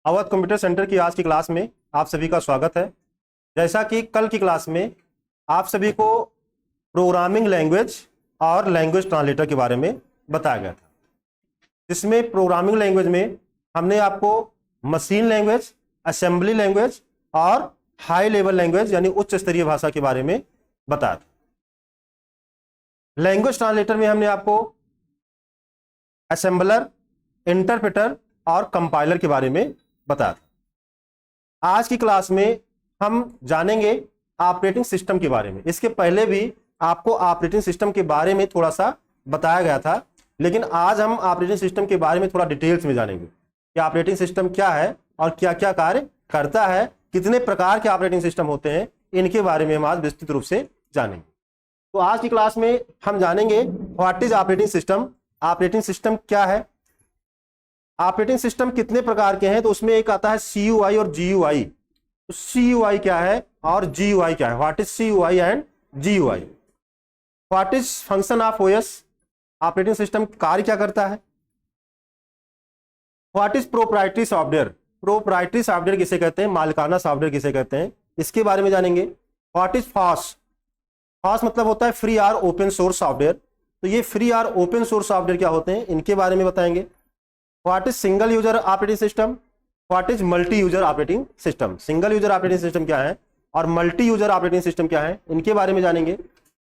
Awadh computer centre की आज की क्लास में आप सभी का स्वागत है। जैसा कि कल की क्लास में आप सभी को प्रोग्रामिंग लैंग्वेज और लैंग्वेज ट्रांसलेटर के बारे में बताया गया था, जिसमें प्रोग्रामिंग लैंग्वेज में हमने आपको मशीन लैंग्वेज, असेंबली लैंग्वेज और हाई लेवल लैंग्वेज यानी उच्च स्तरीय भाषा के बारे में बताया था। लैंग्वेज ट्रांसलेटर में हमने आपको असेंबलर, इंटरप्रेटर और कंपाइलर के बारे में बताया था। आज की क्लास में हम जानेंगे ऑपरेटिंग सिस्टम के बारे में। इसके पहले भी आपको ऑपरेटिंग सिस्टम के बारे में थोड़ा सा बताया गया था, लेकिन आज हम ऑपरेटिंग सिस्टम के बारे में थोड़ा डिटेल्स में जानेंगे कि ऑपरेटिंग सिस्टम क्या है और क्या क्या कार्य करता है, कितने प्रकार के ऑपरेटिंग सिस्टम होते हैं, इनके बारे में हम आज विस्तृत रूप से जानेंगे। तो आज की क्लास में हम जानेंगे what is operating system, operating system क्या है, ऑपरेटिंग सिस्टम कितने प्रकार के हैं। तो उसमें एक आता है CUI और GUI। तो CUI क्या है और GUI क्या है, what is CUI and GUI। What is function of OS, operating system कार्य क्या करता है। What is proprietary software, proprietary software किसे कहते हैं, मालिकाना सॉफ्टवेयर किसे कहते हैं, इसके बारे में जानेंगे। व्हाट इज FOSS, FOSS मतलब होता है फ्री और ओपन सोर्स सॉफ्टवेयर। तो ये फ्री और ओपन सोर्स सॉफ्टवेयर क्या होते हैं, इनके बारे में बताएंगे। What is single user operating system, what is multi user operating system, single user operating system क्या है और मल्टी यूजर ऑपरेटिंग सिस्टम क्या है, इनके बारे में जानेंगे।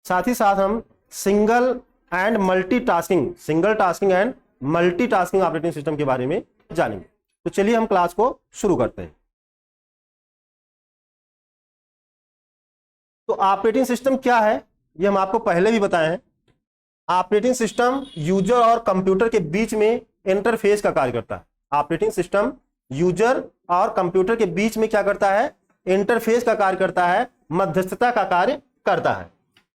साथ ही साथ हम single and multitasking, single tasking and multitasking operating system के बारे में जानेंगे। तो चलिए हम क्लास को शुरू करते हैं। तो ऑपरेटिंग सिस्टम क्या है ये हम आपको पहले भी बताए हैं। ऑपरेटिंग सिस्टम यूजर और कंप्यूटर के बीच में इंटरफेस का कार्य करता है। ऑपरेटिंग सिस्टम यूजर और कंप्यूटर के बीच में क्या करता है, इंटरफेस का कार्य करता है, मध्यस्थता का कार्य करता है।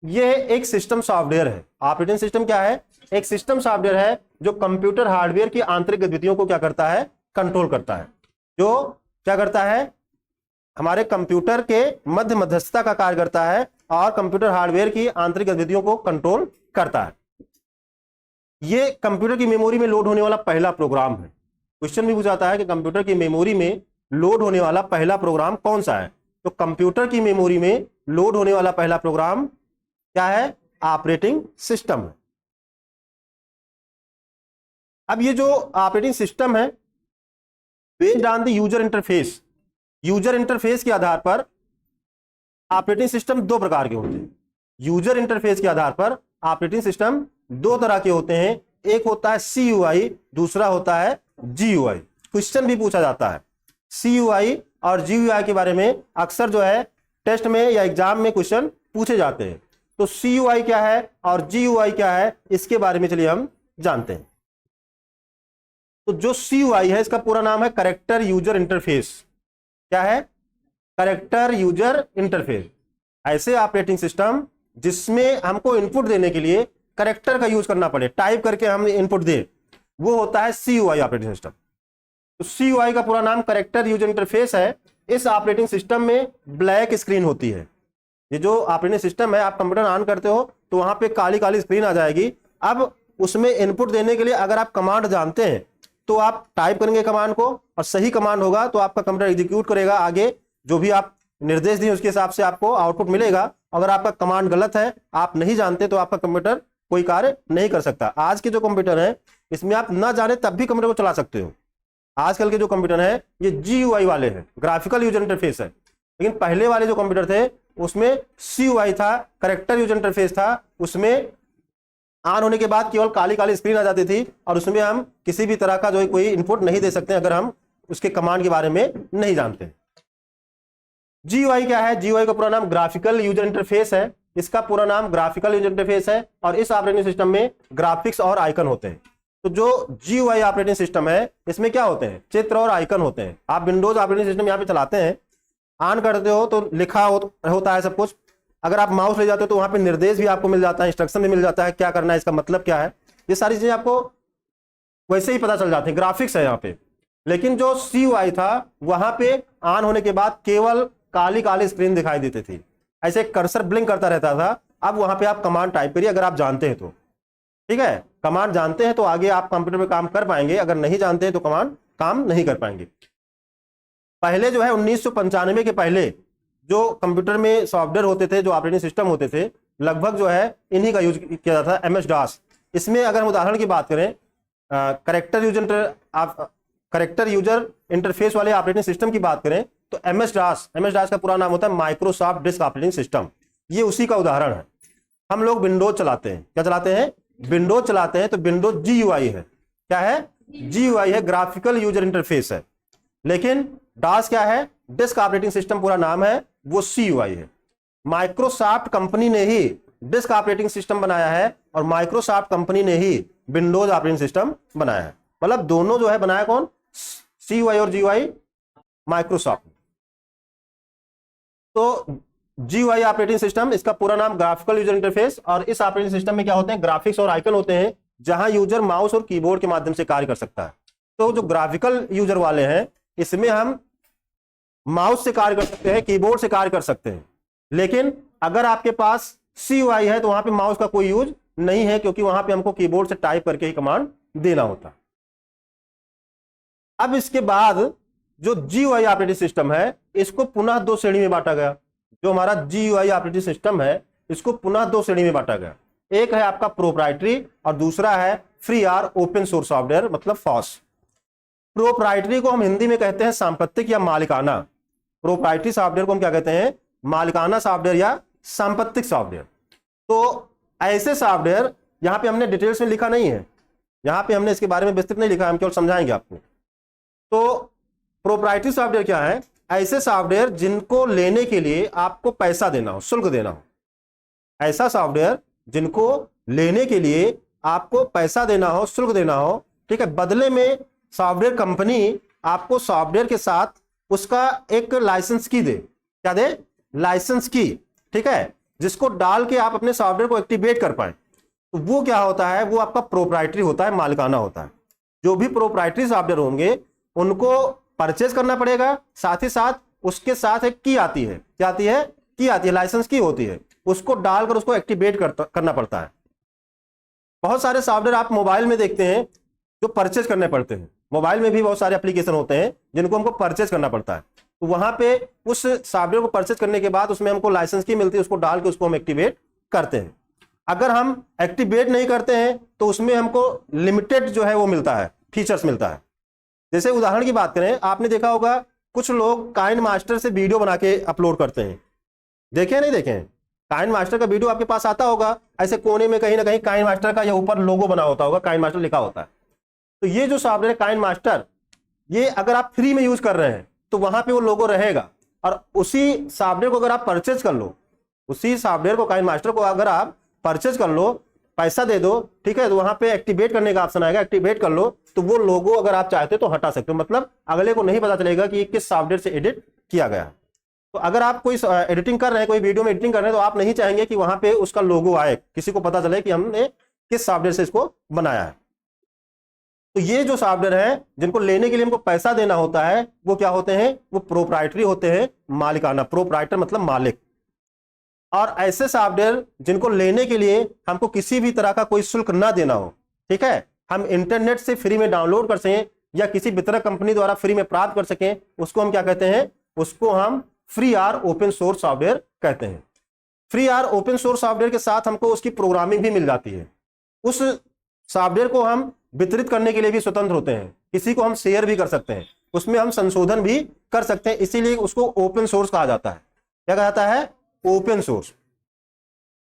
यह एक सिस्टम सॉफ्टवेयर है। ऑपरेटिंग सिस्टम क्या है, एक सिस्टम सॉफ्टवेयर है जो कंप्यूटर हार्डवेयर की आंतरिक गतिविधियों को क्या करता है, कंट्रोल करता है। जो क्या करता है, हमारे कंप्यूटर के मध्यस्थता का कार्य करता है और कंप्यूटर हार्डवेयर की आंतरिक गतिविधियों को कंट्रोल करता है। ये कंप्यूटर की मेमोरी में लोड होने वाला पहला प्रोग्राम है। क्वेश्चन भी पूछा जाता है कि कंप्यूटर की मेमोरी में लोड होने वाला पहला प्रोग्राम कौन सा है। तो कंप्यूटर की मेमोरी में लोड होने वाला पहला प्रोग्राम क्या है, ऑपरेटिंग सिस्टम है। अब ये जो ऑपरेटिंग सिस्टम है based on the user interface, user interface के आधार पर ऑपरेटिंग सिस्टम दो प्रकार के होते हैं। यूजर इंटरफेस के आधार पर ऑपरेटिंग सिस्टम दो तरह के होते हैं, एक होता है CUI, दूसरा होता है GUI। क्वेश्चन भी पूछा जाता है CUI और GUI के बारे में, अक्सर जो है टेस्ट में या एग्जाम में क्वेश्चन पूछे जाते हैं। तो CUI क्या है और GUI क्या है, इसके बारे में चलिए हम जानते हैं। तो जो CUI है इसका पूरा नाम है कैरेक्टर यूजर इंटरफेस। क्या है, कैरेक्टर यूजर इंटरफेस। ऐसे ऑपरेटिंग सिस्टम जिसमें हमको इनपुट देने के लिए कैरेक्टर का यूज करना पड़े, टाइप करके हम इनपुट दे, वो होता है CUI ऑपरेटिंग सिस्टम। तो CUI का पूरा नाम कैरेक्टर यूजर इंटरफेस है। इस ऑपरेटिंग सिस्टम में ब्लैक स्क्रीन होती है। ये जो ऑपरेटिंग सिस्टम है, आप कंप्यूटर ऑन करते हो तो वहां पे काली काली स्क्रीन आ जाएगी। अब उसमें इनपुट देने के लिए अगर आप कमांड जानते हैं तो आप टाइप करेंगे कमांड को और सही कमांड होगा तो आपका कंप्यूटर एग्जीक्यूट करेगा, आगे जो भी आप निर्देश दिए उसके हिसाब से आपको आउटपुट मिलेगा। अगर आपका कमांड गलत है, आप नहीं जानते, तो आपका कंप्यूटर कोई कार्य नहीं कर सकता। आज के जो कंप्यूटर है इसमें आप ना जाने तब भी कंप्यूटर को चला सकते हो। आजकल के जो कंप्यूटर है ये GUI वाले हैं, ग्राफिकल यूजर इंटरफेस है। लेकिन पहले वाले जो कंप्यूटर थे उसमें CUI था, कैरेक्टर यूजर इंटरफेस था। उसमें ऑन होने के बाद केवल काली काली स्क्रीन आ जाती थी और उसमें हम किसी भी तरह का जो कोई इनपुट नहीं दे सकते अगर हम उसके कमांड के बारे में नहीं जानते। GUI क्या है, GUI का पूरा नाम ग्राफिकल यूजर इंटरफेस है। इसका पूरा नाम ग्राफिकल यूजर इंटरफेस है और इस ऑपरेटिंग सिस्टम में ग्राफिक्स और आइकन होते हैं। तो जो GUI ऑपरेटिंग सिस्टम है इसमें क्या होते हैं, चित्र और आइकन होते हैं। आप विंडोज ऑपरेटिंग सिस्टम यहाँ पे चलाते हैं, ऑन करते हो तो लिखा होता है सब कुछ। अगर आप माउस ले जाते हो तो वहां पे निर्देश भी आपको मिल जाता है, इंस्ट्रक्शन भी मिल जाता है, क्या करना है, इसका मतलब क्या है, ये सारी चीजें आपको वैसे ही पता चल जाती है, ग्राफिक्स है यहाँ पे। लेकिन जो CUI था वहां पे ऑन होने के बाद केवल काली काली स्क्रीन दिखाई देती थी, ऐसे कर्सर ब्लिंक करता रहता था। अब वहां पे आप कमांड टाइप करिए अगर आप जानते हैं तो, ठीक है। कमांड जानते हैं तो आगे आप कंप्यूटर में काम कर पाएंगे, अगर नहीं जानते हैं तो कमांड काम नहीं कर पाएंगे। पहले जो है 1995 के पहले जो कंप्यूटर में सॉफ्टवेयर होते थे, जो ऑपरेटिंग सिस्टम होते थे, लगभग जो है इन्हीं का यूज किया जाता था, MS DOS। इसमें अगर हम उदाहरण की बात करें, करेक्टर यूजर इंटरफेस वाले ऑपरेटिंग सिस्टम की बात करें तो MS DOS का पूरा नाम होता है माइक्रोसॉफ्ट डिस्क ऑपरेटिंग सिस्टम। ये उसी का उदाहरण है। हम लोग विंडोज चलाते हैं, क्या चलाते हैं? विंडोज चलाते हैं, तो विंडोज GUI है। क्या है? GUI है, ग्राफिकल यूजर इंटरफेस है। लेकिन DOS क्या है? डिस्क ऑपरेटिंग सिस्टम पूरा नाम है, वो CUI है। माइक्रोसॉफ्ट कंपनी ने ही डिस्क ऑपरेटिंग सिस्टम बनाया है और माइक्रोसॉफ्ट कंपनी ने ही विंडोज ऑपरेटिंग सिस्टम बनाया है। मतलब दोनों जो है बनाया कौन? CUI और GUI माइक्रोसॉफ्ट। तो GUI ऑपरेटिंग सिस्टम, इसका पूरा नाम ग्राफिकल यूजर इंटरफेस, और इस ऑपरेटिंग सिस्टम में क्या होते हैं? ग्राफिक्स और आइकन होते हैं, जहां यूजर माउस और कीबोर्ड के माध्यम से कार्य कर सकता है। तो जो ग्राफिकल यूजर वाले हैं, इसमें हम माउस से कार्य कर सकते हैं, कीबोर्ड से कार्य कर सकते हैं। लेकिन अगर आपके पास CUI है तो वहां पे माउस का कोई यूज नहीं है, क्योंकि वहां पे हमको कीबोर्ड से टाइप करके ही कमांड देना होता। अब इसके बाद जो GUI ऑपरेटिंग सिस्टम है, इसको पुनः दो श्रेणी में बांटा गया। जो हमारा GUI ऑपरेटिंग सिस्टम है, इसको पुनः दो श्रेणी में बांटा गया। एक है आपका प्रोप्राइटरी और दूसरा है free or open source software, मतलब FOSS। प्रोप्राइटरी को हम हिंदी में कहते हैं सांपत्तिक या मालिकाना। प्रोप्राइटरी सॉफ्टवेयर को हम क्या कहते हैं? मालिकाना सॉफ्टवेयर या सांपत्तिक सॉफ्टवेयर। तो ऐसे सॉफ्टवेयर, यहां पे हमने डिटेल्स में लिखा नहीं है, यहां पे हमने इसके बारे में विस्तृत नहीं लिखा, हम केवल समझाएंगे आपको। तो प्रोप्राइटरी सॉफ्टवेयर क्या है? ऐसे सॉफ्टवेयर जिनको लेने के लिए आपको पैसा देना हो, शुल्क देना हो। ऐसा सॉफ्टवेयर जिनको लेने के लिए आपको पैसा देना हो, शुल्क देना हो, ठीक है। बदले में सॉफ्टवेयर कंपनी आपको सॉफ्टवेयर के साथ उसका एक लाइसेंस की दे। क्या दे? लाइसेंस की, ठीक है, जिसको डाल के आप अपने सॉफ्टवेयर को एक्टिवेट कर पाए। तो वो क्या होता है? वो आपका प्रोप्राइटरी होता है, मालिकाना होता है। जो भी प्रोप्राइटरी सॉफ्टवेयर होंगे उनको परचेज करना पड़ेगा, साथ ही साथ उसके साथ एक की आती है। क्या आती है? की आती है, लाइसेंस की होती है, उसको डालकर उसको एक्टिवेट करना पड़ता है। बहुत सारे सॉफ्टवेयर आप मोबाइल में देखते हैं जो परचेज करने पड़ते हैं। मोबाइल में भी बहुत सारे एप्लीकेशन होते हैं जिनको हमको परचेज करना पड़ता है। तो वहां पे उस सॉफ्टवेयर को परचेज करने के बाद उसमें हमको लाइसेंस की मिलती है, उसको डाल के उसको हम एक्टिवेट करते हैं। अगर हम एक्टिवेट नहीं करते हैं तो उसमें हमको लिमिटेड जो है वो मिलता है, फीचर्स मिलता है। जैसे उदाहरण की बात करें, आपने देखा होगा कुछ लोग काइन मास्टर से वीडियो बना के अपलोड करते हैं। देखे नहीं देखे? काइन मास्टर का वीडियो आपके पास आता होगा, ऐसे कोने में कहीं ना कहीं काइन मास्टर का या ऊपर लोगो बना होता होगा, काइन मास्टर लिखा होता है। तो ये जो सॉफ्टवेयर काइन मास्टर, ये अगर आप फ्री में यूज कर रहे हैं तो वहां पे वो लोगो रहेगा। और उसी सॉफ्टवेयर को अगर आप परचेज कर लो, उसी सॉफ्टवेयर को काइन मास्टर को अगर आप परचेज कर लो, पैसा दे दो, ठीक है, तो वहां पे एक्टिवेट करने का ऑप्शन आएगा, एक्टिवेट कर लो, तो वो लोगो अगर आप चाहते तो हटा सकते हो। मतलब अगले को नहीं पता चलेगा कि किस सॉफ्टवेयर से एडिट किया गया है। तो अगर आप कोई एडिटिंग कर रहे हैं, कोई वीडियो में एडिटिंग कर रहे हैं, तो आप नहीं चाहेंगे कि वहां पे उसका लोगो आए, किसी को पता चले कि हमने किस सॉफ्टवेयर से इसको बनाया है। तो ये जो सॉफ्टवेयर है जिनको लेने के लिए हमको पैसा देना होता है, वो क्या होते हैं? वो प्रोप्राइटरी होते हैं, मालिकाना। प्रोप्राइटर मतलब मालिक। और ऐसे सॉफ्टवेयर जिनको लेने के लिए हमको किसी भी तरह का कोई शुल्क ना देना हो, ठीक है, हम इंटरनेट से फ्री में डाउनलोड कर सकें या किसी वितरक कंपनी द्वारा फ्री में प्राप्त कर सकें, उसको हम क्या कहते हैं? उसको हम free or open source software कहते हैं। Free or open source software के साथ हमको उसकी प्रोग्रामिंग भी मिल जाती है। उस सॉफ्टवेयर को हम वितरित करने के लिए भी स्वतंत्र होते हैं, किसी को हम शेयर भी कर सकते हैं, उसमें हम संशोधन भी कर सकते हैं, इसीलिए उसको ओपन सोर्स कहा जाता है। क्या कहा जाता है? Open source.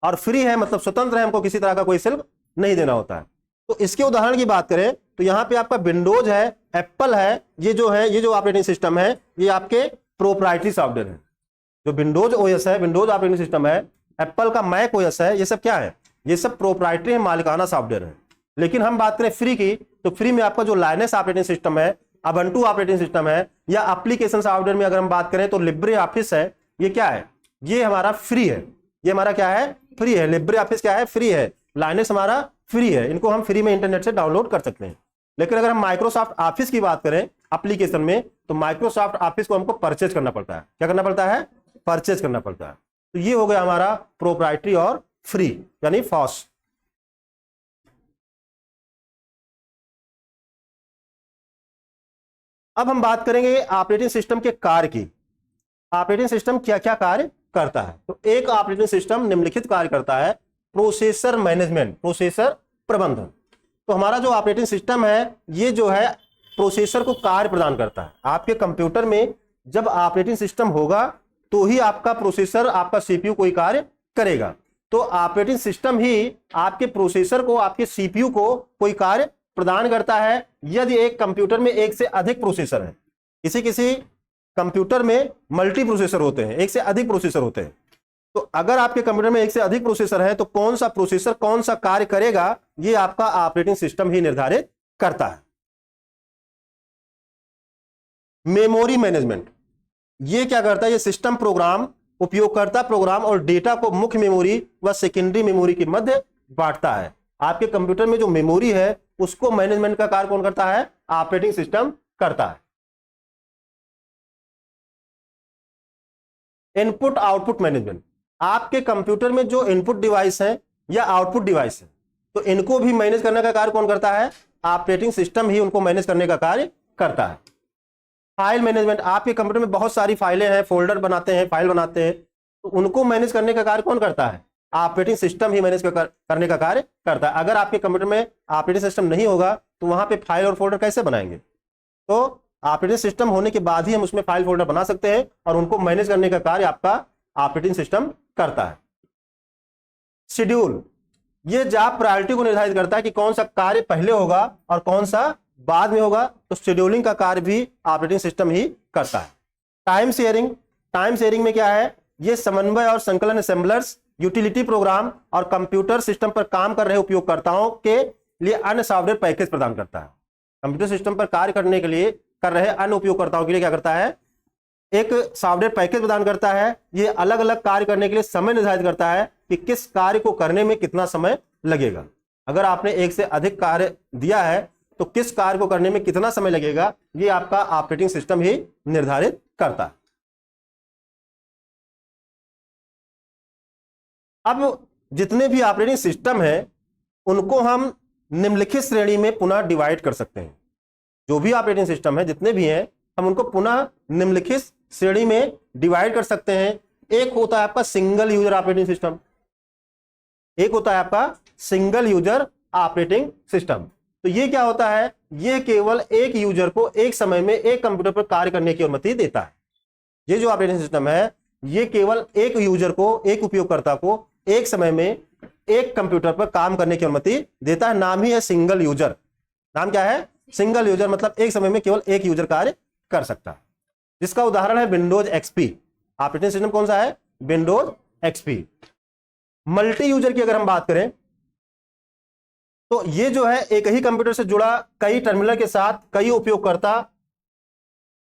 और फ्री है मतलब स्वतंत्र है, हमको किसी तरह का कोई शुल्क नहीं देना होता है। तो इसके उदाहरण की बात करें तो यहां पे आपका विंडोज है, एप्पल है, ये जो ऑपरेटिंग सिस्टम है, ये आपके प्रोप्राइटरी सॉफ्टवेयर है। जो विंडोज ओएस है, विंडोज ऑपरेटिंग सिस्टम है, एप्पल का मैक ओएस है, ये सब क्या है? ये सब प्रोप्राइटरी है, मालिकाना सॉफ्टवेयर है। लेकिन हम बात करें फ्री की, तो फ्री में आपका जो लाइनस ऑपरेटिंग सिस्टम है, अबंटू ऑपरेटिंग सिस्टम है, या एप्लीकेशन सॉफ्टवेयर में अगर हम बात करें तो लिब्रे ऑफिस है, ये क्या है? ये हमारा फ्री है। ये हमारा क्या है? फ्री है। लिब्रे ऑफिस क्या है? फ्री है। लाइनस हमारा फ्री है, इनको हम फ्री में इंटरनेट से डाउनलोड कर सकते हैं। लेकिन अगर हम माइक्रोसॉफ्ट ऑफिस की बात करें एप्लीकेशन में, तो माइक्रोसॉफ्ट ऑफिस को हमको परचेज करना पड़ता है। क्या करना पड़ता है? परचेज करना पड़ता है। तो ये हो गया हमारा प्रोप्राइटरी और फ्री, यानी FOSS। अब हम बात करेंगे ऑपरेटिंग सिस्टम के कार्य की। ऑपरेटिंग सिस्टम क्या क्या कार्य करता है? तो एक ऑपरेटिंग सिस्टम निम्नलिखित कार्य करता है: प्रोसेसर मैनेजमेंट, प्रोसेसर प्रबंधन। तो हमारा जो ऑपरेटिंग सिस्टम है ये जो है प्रोसेसर को कार्य प्रदान करता है। आपके कंप्यूटर में जब ऑपरेटिंग सिस्टम होगा तो ही आपका प्रोसेसर, आपका सीपीयू कोई कार्य करेगा। तो ऑपरेटिंग सिस्टम ही आपके प्रोसेसर को, आपके सीपीयू को कोई कार्य प्रदान करता है। यदि एक कंप्यूटर में एक से अधिक प्रोसेसर है, किसी किसी कंप्यूटर में मल्टी प्रोसेसर होते हैं, एक से अधिक प्रोसेसर होते हैं, तो अगर आपके कंप्यूटर में एक से अधिक प्रोसेसर है तो कौन सा प्रोसेसर कौन सा कार्य करेगा ये आपका ऑपरेटिंग सिस्टम ही निर्धारित करता है। मेमोरी मैनेजमेंट ये क्या करता है? ये सिस्टम प्रोग्राम, उपयोगकर्ता प्रोग्राम और डेटा को मुख्य मेमोरी व सेकेंडरी मेमोरी के मध्य बांटता है। आपके कंप्यूटर में जो मेमोरी है उसको मैनेजमेंट का कार्य कौन करता है? ऑपरेटिंग सिस्टम करता है। इनपुट आउटपुट मैनेजमेंट, आपके कंप्यूटर में जो इनपुट डिवाइस है या आउटपुट डिवाइस है तो इनको भी मैनेज करने का कार्य कौन करता है? ऑपरेटिंग सिस्टम ही उनको मैनेज करने का कार्य करता है। फाइल मैनेजमेंट, आपके कंप्यूटर में बहुत सारी फाइलें हैं, फोल्डर बनाते हैं, फाइल बनाते हैं, तो उनको मैनेज करने का कार्य कौन करता है? ऑपरेटिंग सिस्टम ही मैनेज करने का कार्य करता है। अगर आपके कंप्यूटर में ऑपरेटिंग सिस्टम नहीं होगा तो वहां पे फाइल और फोल्डर कैसे बनाएंगे? तो ऑपरेटिंग सिस्टम होने के बाद ही हम उसमें फाइल फोल्डर बना सकते हैं और उनको मैनेज करने का कार्य आपका ऑपरेटिंग सिस्टम करता है। शेड्यूल, ये जॉब प्रायोरिटी को निर्धारित करता है कि कौन सा कार्य पहले होगा और कौन सा बाद में होगा, तो शेड्यूलिंग का कार्य भी ऑपरेटिंग सिस्टम ही करता है। टाइम शेयरिंग, टाइम शेयरिंग में क्या है? ये समन्वय और संकलन असेंबलर्स, यूटिलिटी प्रोग्राम और कंप्यूटर सिस्टम पर काम कर रहे उपयोगकर्ताओं के लिए अन्य सॉफ्टवेयर पैकेज प्रदान करता है। कंप्यूटर सिस्टम पर कार्य करने के लिए कर रहे अन्य उपयोगकर्ताओं के लिए क्या करता है? एक सॉफ्टवेयर पैकेज प्रदान करता है। ये अलग अलग कार्य करने के लिए समय निर्धारित करता है कि किस कार्य को करने में कितना समय लगेगा। अगर आपने एक से अधिक कार्य दिया है तो किस कार्य को करने में कितना समय लगेगा ये आपका ऑपरेटिंग सिस्टम ही निर्धारित करता है। अब जितने भी ऑपरेटिंग सिस्टम है उनको हम निम्नलिखित श्रेणी में पुनः डिवाइड कर सकते हैं। जो भी ऑपरेटिंग सिस्टम है जितने भी हैं हम उनको पुनः निम्नलिखित श्रेणी में डिवाइड कर सकते हैं। एक होता है आपका सिंगल यूजर ऑपरेटिंग सिस्टम, एक होता है आपका सिंगल यूजर ऑपरेटिंग सिस्टम। तो ये क्या होता है? ये केवल एक यूजर को एक समय में एक कंप्यूटर पर कार्य करने की अनुमति देता है। ये जो ऑपरेटिंग सिस्टम है ये केवल एक यूजर को, एक उपयोगकर्ता को एक समय में एक कंप्यूटर पर काम करने की अनुमति देता है। नाम ही है सिंगल यूजर। नाम क्या है? सिंगल यूजर, मतलब एक समय में केवल एक यूजर कार्य कर सकता है। जिसका उदाहरण है विंडोज एक्सपी। ऑपरेटिंग सिस्टम कौन सा है? Windows XP. मल्टी यूजर की अगर हम बात करें तो ये जो है एक ही कंप्यूटर से जुड़ा कई टर्मिनल के साथ कई उपयोगकर्ता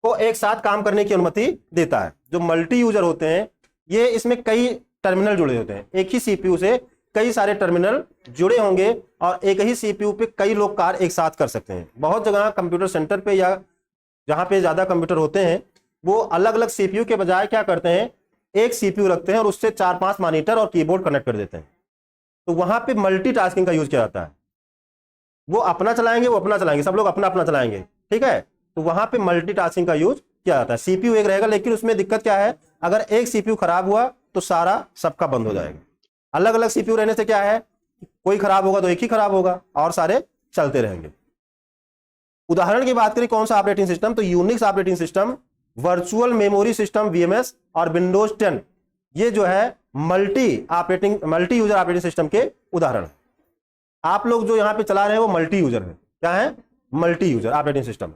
को एक साथ काम करने की अनुमति देता है। जो मल्टी यूजर होते हैं ये इसमें कई टर्मिनल जुड़े होते हैं। एक ही सीपीयू से कई सारे टर्मिनल जुड़े होंगे और एक ही सीपीयू पे कई लोग कार्य एक साथ कर सकते हैं। बहुत जगह कंप्यूटर सेंटर पे या जहां पे ज्यादा कंप्यूटर होते हैं वो अलग अलग सीपीयू के बजाय क्या करते हैं? एक सीपीयू रखते हैं और उससे 4-5 मॉनिटर और कीबोर्ड कनेक्ट कर देते हैं। तो वहां पे मल्टीटास्किंग का यूज किया जाता है। वो अपना चलाएंगे, वो अपना चलाएंगे, सब लोग अपना अपना चलाएंगे, ठीक है। तो वहां पे मल्टीटास्किंग का यूज किया जाता है। सीपीयू एक रहेगा लेकिन उसमें दिक्कत क्या है? अगर एक सीपीयू खराब हुआ तो सारा सबका बंद हो जाएगा। अलग अलग सीपीयू रहने से क्या है? कोई खराब होगा तो एक ही खराब होगा और सारे चलते रहेंगे। उदाहरण की बात करें कौन सा ऑपरेटिंग सिस्टम, तो Unix operating system, virtual memory system VMS और विंडोज 10 ये जो है मल्टी यूजर ऑपरेटिंग सिस्टम के उदाहरण। आप लोग जो यहां पे चला रहे हैं वो मल्टी यूजर है। क्या है? Multi user operating system.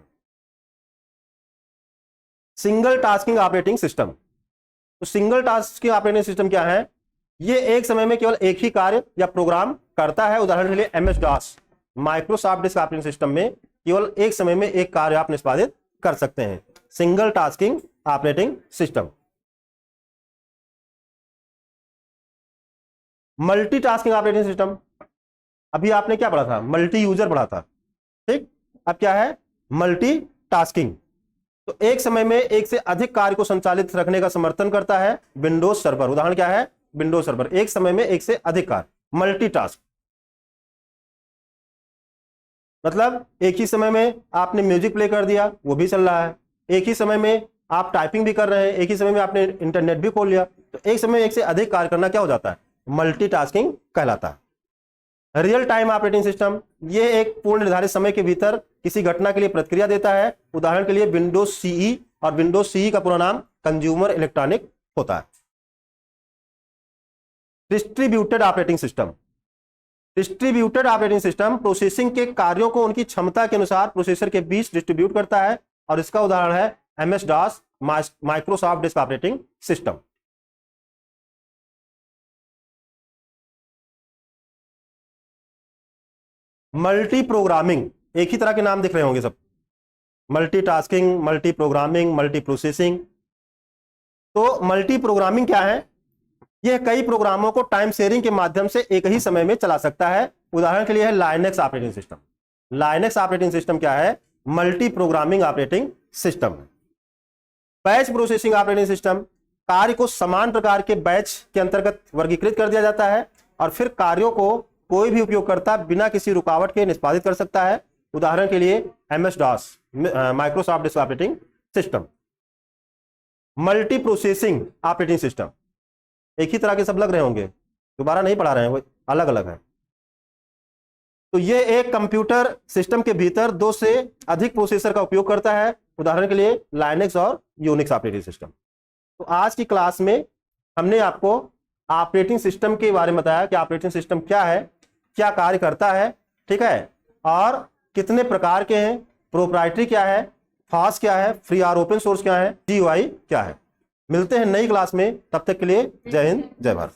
Single tasking operating system, तो सिंगल टास्किंग ऑपरेटिंग सिस्टम क्या है? ये एक समय में केवल एक ही कार्य या प्रोग्राम करता है। उदाहरण के लिए MS DOS, Microsoft disk operating system में केवल एक समय में एक कार्य आप निष्पादित कर सकते हैं। Single tasking operating system. Multitasking operating system, अभी आपने क्या पढ़ा था? मल्टी यूजर पढ़ा था, ठीक। अब क्या है? Multi tasking. तो एक समय में एक से अधिक कार्य को संचालित रखने का समर्थन करता है विंडोज सर्वर। उदाहरण क्या है? Windows server. एक समय में एक से अधिक कार्य, मल्टीटास्क। मतलब एक ही समय में आपने म्यूजिक प्ले कर दिया, वो भी चल रहा है, एक ही समय में आप टाइपिंग भी कर रहे हैं, एक ही समय में आपने इंटरनेट भी खोल लिया, तो एक समय एक से अधिक कार्य करना क्या हो जाता है, मल्टीटास्किंग कहलाता है। रियल टाइम ऑपरेटिंग सिस्टम, ये एक पूर्ण निर्धारित समय के भीतर किसी घटना के लिए प्रतिक्रिया देता है। उदाहरण के लिए विंडोज सीई, और विंडोज सीई का पूरा नाम कंज्यूमर इलेक्ट्रॉनिक होता है। Distributed operating system, distributed operating system processing के कार्यों को उनकी क्षमता के अनुसार प्रोसेसर के बीच डिस्ट्रीब्यूट करता है, और इसका उदाहरण है MS DOS, Microsoft disk operating system. Multi programming, एक ही तरह के नाम दिख रहे होंगे सब, multitasking, multi programming, multi processing. तो मल्टी प्रोग्रामिंग क्या है, यह कई प्रोग्रामों को टाइम शेयरिंग के माध्यम से एक ही समय में चला सकता है। उदाहरण के लिए है Linux operating system. Linux operating system क्या है, multi programming operating system. Batch processing operating system, कार्य को समान प्रकार के बैच के अंतर्गत वर्गीकृत कर दिया जाता है, और फिर कार्यों को कोई भी उपयोगकर्ता बिना किसी रुकावट के निष्पादित कर सकता है। उदाहरण के लिए MS DOS, Microsoft disk operating system. Multi processing operating system, एक ही तरह के सब लग रहे होंगे, दोबारा नहीं पढ़ा रहे हैं, वो अलग अलग है। तो ये एक कंप्यूटर सिस्टम के भीतर दो से अधिक प्रोसेसर का उपयोग करता है। उदाहरण के लिए लाइनेक्स और यूनिक्स ऑपरेटिंग सिस्टम। तो आज की क्लास में हमने आपको ऑपरेटिंग सिस्टम के बारे में बताया कि ऑपरेटिंग सिस्टम क्या है, क्या कार्य करता है, ठीक है, और कितने प्रकार के हैं, प्रोप्राइटरी क्या है, फास्ट क्या है, फ्री और ओपन सोर्स क्या है, GUI क्या है। मिलते हैं नई क्लास में, तब तक के लिए जय हिंद, जय भारत।